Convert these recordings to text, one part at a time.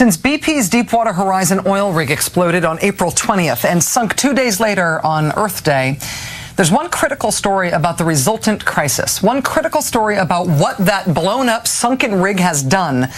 Since BP's Deepwater Horizon oil rig exploded on April 20th and sunk 2 days later on Earth Day, there's one critical story about the resultant crisis, one critical story about what that blown-up, sunken rig has done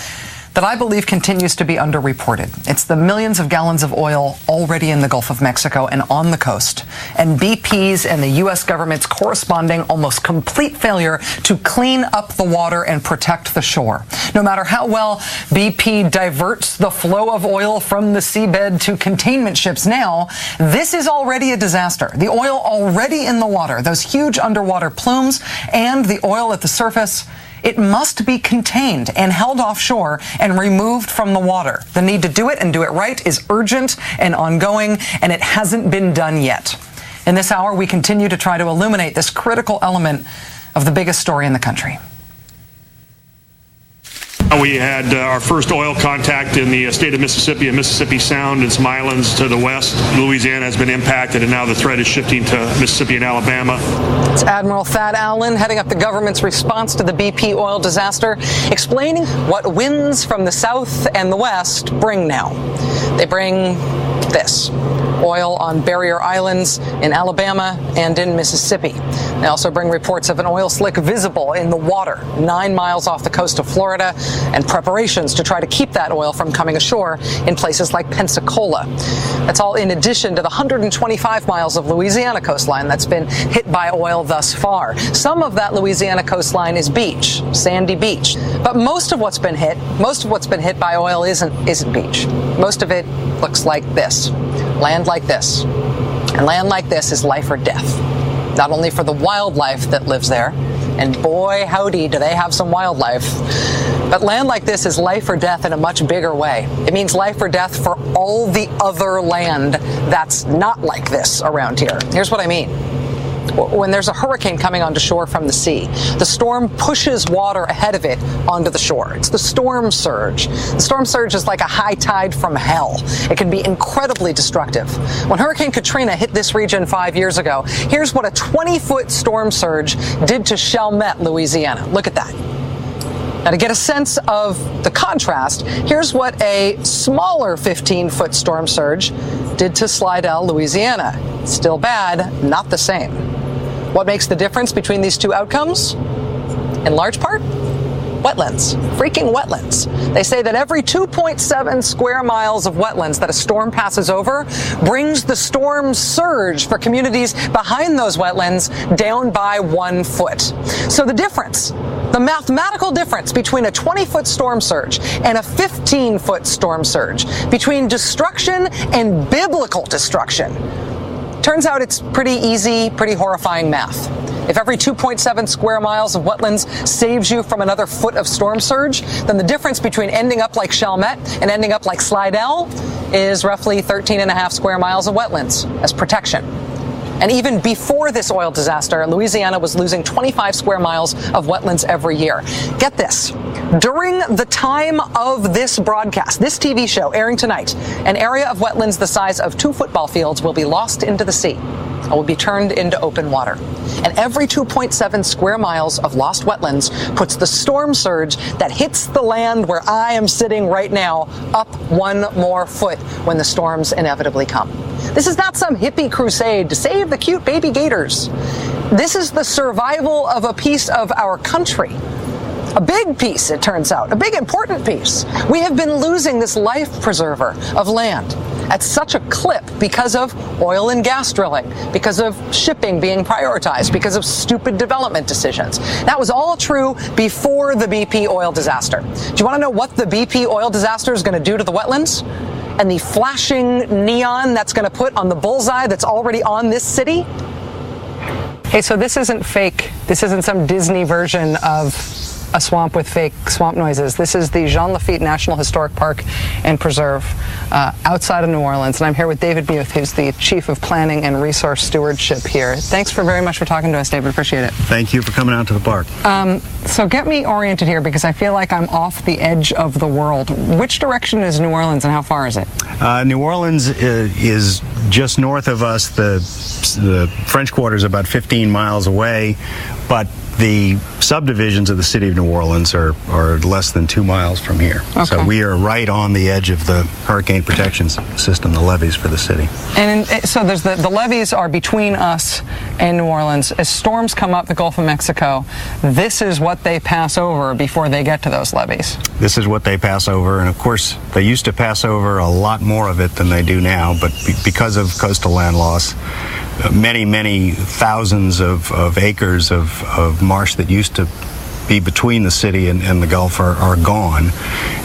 that I believe continues to be underreported. It's the millions of gallons of oil already in the Gulf of Mexico and on the coast, and BP's and the U.S. government's corresponding almost complete failure to clean up the water and protect the shore. No matter how well BP diverts the flow of oil from the seabed to containment ships now, this is already a disaster. The oil already in the water, those huge underwater plumes, and the oil at the surface, it must be contained and held offshore and removed from the water. The need to do it and do it right is urgent and ongoing, and it hasn't been done yet. In this hour, we continue to try to illuminate this critical element of the biggest story in the country. We had our first oil contact in the state of Mississippi and Mississippi Sound and some islands to the west. Louisiana has been impacted, and now the threat is shifting to Mississippi and Alabama. It's Admiral Thad Allen heading up the government's response to the BP oil disaster, explaining what winds from the south and the west bring now. They bring this: oil on barrier islands in Alabama and in Mississippi. They also bring reports of an oil slick visible in the water 9 miles off the coast of Florida, and preparations to try to keep that oil from coming ashore in places like Pensacola. That's all in addition to the 125 miles of Louisiana coastline that's been hit by oil thus far. Some of that Louisiana coastline is beach, sandy beach. But most of what's been hit by oil isn't beach. Most of it looks like this. Land like this. And land like this is life or death. Not only for the wildlife that lives there, and boy howdy do they have some wildlife, but land like this is life or death in a much bigger way. It means life or death for all the other land that's not like this around here. Here's what I mean. When there's a hurricane coming onto shore from the sea, the storm pushes water ahead of it onto the shore. It's the storm surge. The storm surge is like a high tide from hell. It can be incredibly destructive. When Hurricane Katrina hit this region 5 years ago, here's what a 20-foot storm surge did to Chalmette, Louisiana. Look at that. Now, to get a sense of the contrast, here's what a smaller 15-foot storm surge did to Slidell, Louisiana. Still bad, not the same. What makes the difference between these two outcomes? In large part, wetlands, freaking wetlands. They say that every 2.7 square miles of wetlands that a storm passes over brings the storm surge for communities behind those wetlands down by 1 foot. So the difference, the mathematical difference between a 20-foot storm surge and a 15-foot storm surge, between destruction and biblical destruction, turns out it's pretty easy, pretty horrifying math. If every 2.7 square miles of wetlands saves you from another foot of storm surge, then the difference between ending up like Chalmette and ending up like Slidell is roughly 13.5 square miles of wetlands as protection. And even before this oil disaster, Louisiana was losing 25 square miles of wetlands every year. Get this. During the time of this broadcast, this TV show airing tonight, an area of wetlands the size of 2 football fields will be lost into the sea and will be turned into open water. And every 2.7 square miles of lost wetlands puts the storm surge that hits the land where I am sitting right now up 1 more foot when the storms inevitably come. This is not some hippie crusade to save the cute baby gators. This is the survival of a piece of our country. A big piece, it turns out, a big important piece. We have been losing this life preserver of land at such a clip because of oil and gas drilling, because of shipping being prioritized, because of stupid development decisions. That was all true before the BP oil disaster. Do you want to know what the BP oil disaster is going to do to the wetlands? And the flashing neon that's going to put on the bullseye that's already on this city? Hey, so this isn't fake. This isn't some Disney version of a swamp with fake swamp noises. This is the Jean Lafitte National Historic Park and Preserve outside of New Orleans. And I'm here with David Muth, who's the Chief of Planning and Resource Stewardship here. Thanks very much for talking to us, David. Appreciate it. Thank you for coming out to the park. So get me oriented here, because I feel like I'm off the edge of the world. Which direction is New Orleans and how far is it? New Orleans is just north of us. The French Quarter is about 15 miles away, but the subdivisions of the city of New Orleans are less than 2 miles from here. Okay. So we are right on the edge of the hurricane protection system, the levees for the city. And so there's the levees are between us and New Orleans. As storms come up the Gulf of Mexico, this is what they pass over before they get to those levees. This is what they pass over, and of course they used to pass over a lot more of it than they do now, but because of coastal land loss, many thousands of acres of marsh that used to be between the city and the Gulf are gone,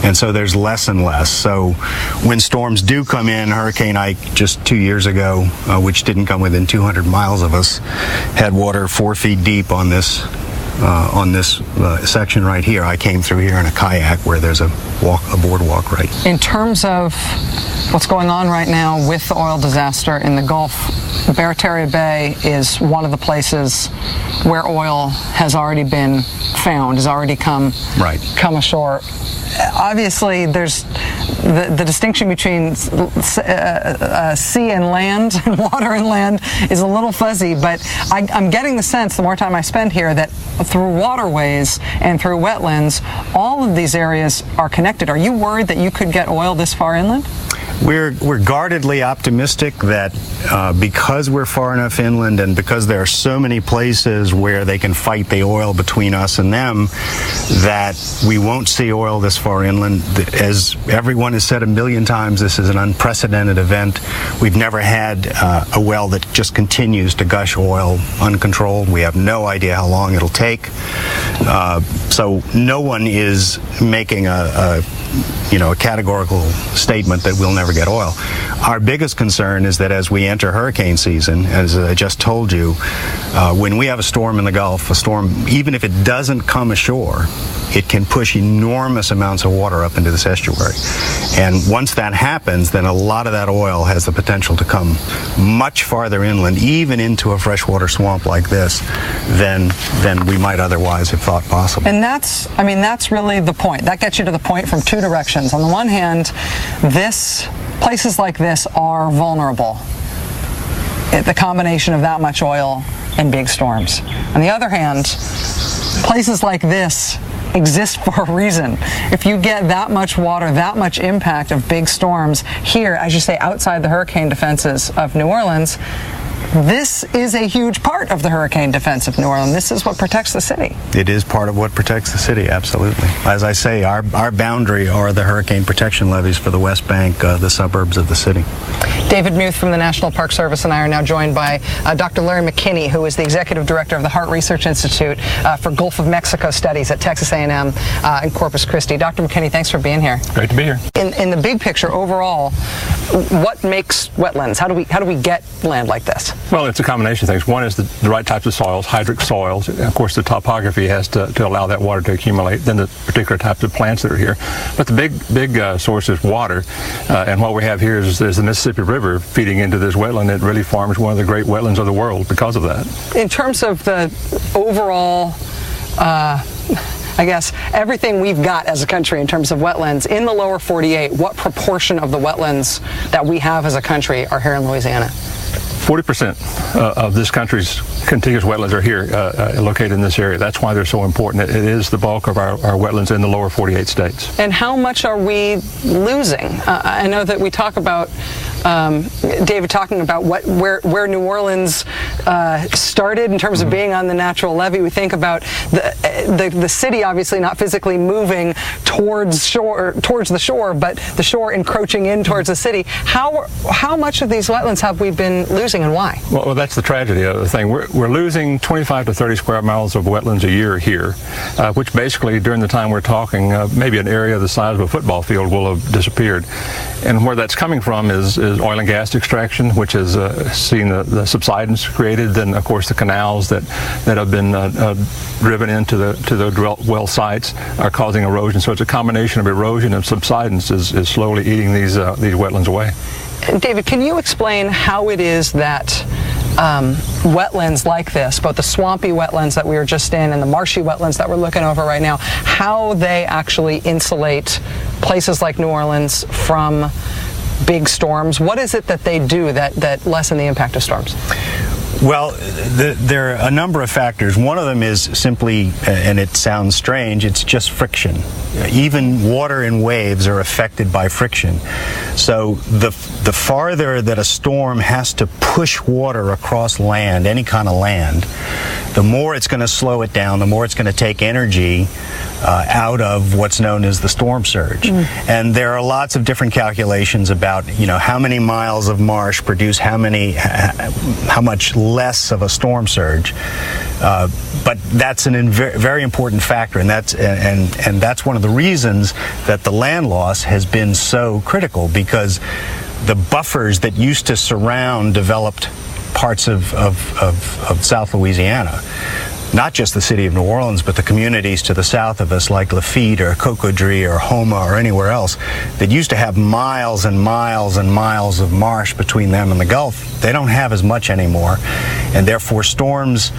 and so there's less and less. So when storms do come in, Hurricane Ike just 2 years ago, which didn't come within 200 miles of us, had water 4 feet deep on this section right here. I came through here in a kayak where there's a boardwalk right. In terms of what's going on right now with the oil disaster in the Gulf, Barataria Bay is one of the places where oil has already been found, has already come ashore. Obviously, there's the distinction between sea and land, and water and land, is a little fuzzy, but I'm getting the sense, the more time I spend here, that through waterways and through wetlands, all of these areas are connected. Are you worried that you could get oil this far inland? We're guardedly optimistic that because we're far enough inland and because there are so many places where they can fight the oil between us and them, that we won't see oil this far inland. As everyone has said a million times, this is an unprecedented event. We've never had a well that just continues to gush oil uncontrolled. We have no idea how long it'll take. So no one is making a categorical statement that we'll never get oil. Our biggest concern is that as we enter hurricane season, as I just told you, when we have a storm in the Gulf, a storm, even if it doesn't come ashore, it can push enormous amounts of water up into this estuary. And once that happens, then a lot of that oil has the potential to come much farther inland, even into a freshwater swamp like this, than we might otherwise have thought possible. And that's really the point. That gets you to the point from two directions. On the one hand, places like this are vulnerable. The combination of that much oil and big storms. On the other hand, places like this exist for a reason. If you get that much water, that much impact of big storms here, as you say, outside the hurricane defenses of New Orleans, this is a huge part of the hurricane defense of New Orleans. This is what protects the city. It is part of what protects the city, absolutely. As I say, our boundary are the hurricane protection levees for the West Bank, the suburbs of the city. David Muth from the National Park Service and I are now joined by Dr. Larry McKinney, who is the Executive Director of the Hart Research Institute for Gulf of Mexico Studies at Texas A&M in Corpus Christi. Dr. McKinney, thanks for being here. Great to be here. In the big picture, overall, what makes wetlands? How do we get land like this? Well, it's a combination of things. One is the right types of soils, hydric soils. Of course, the topography has to allow that water to accumulate, then the particular types of plants that are here. But the big source is water, and what we have here is the Mississippi River feeding into this wetland. It really forms one of the great wetlands of the world because of that. In terms of the overall I guess, everything we've got as a country in terms of wetlands, in the lower 48, what proportion of the wetlands that we have as a country are here in Louisiana? 40% of this country's contiguous wetlands are here, located in this area. That's why they're so important. It is the bulk of our wetlands in the lower 48 states. And how much are we losing? I know that we talk about, David talking about where New Orleans started in terms of being on the natural levee. We think about the city obviously not physically moving towards the shore, but the shore encroaching in towards the city. How much of these wetlands have we been losing, and why? Well, that's the tragedy of the thing. We're losing 25 to 30 square miles of wetlands a year here, which basically during the time we're talking, maybe an area the size of a football field will have disappeared. And where that's coming from is oil and gas extraction, which has seen the subsidence created. Then, of course, the canals that have been driven into the well sites are causing erosion. So it's a combination of erosion and subsidence is slowly eating these wetlands away. David, can you explain how it is that wetlands like this, both the swampy wetlands that we were just in and the marshy wetlands that we're looking over right now, how they actually insulate places like New Orleans from big storms? What is it that they do that lessen the impact of storms? Well, there are a number of factors. One of them is simply, and it sounds strange, it's just friction. Even water in waves are affected by friction. So the farther that a storm has to push water across land, any kind of land, the more it's going to slow it down, the more it's going to take energy out of what's known as the storm surge. And there are lots of different calculations about, how many miles of marsh produce how much less of a storm surge. But that's a very important factor, and that's one of the reasons that the land loss has been so critical, because the buffers that used to surround developed parts of South Louisiana, not just the city of New Orleans, but the communities to the south of us, like Lafitte or Cocodrie or Houma or anywhere else, that used to have miles and miles and miles of marsh between them and the Gulf. They don't have as much anymore, and therefore storms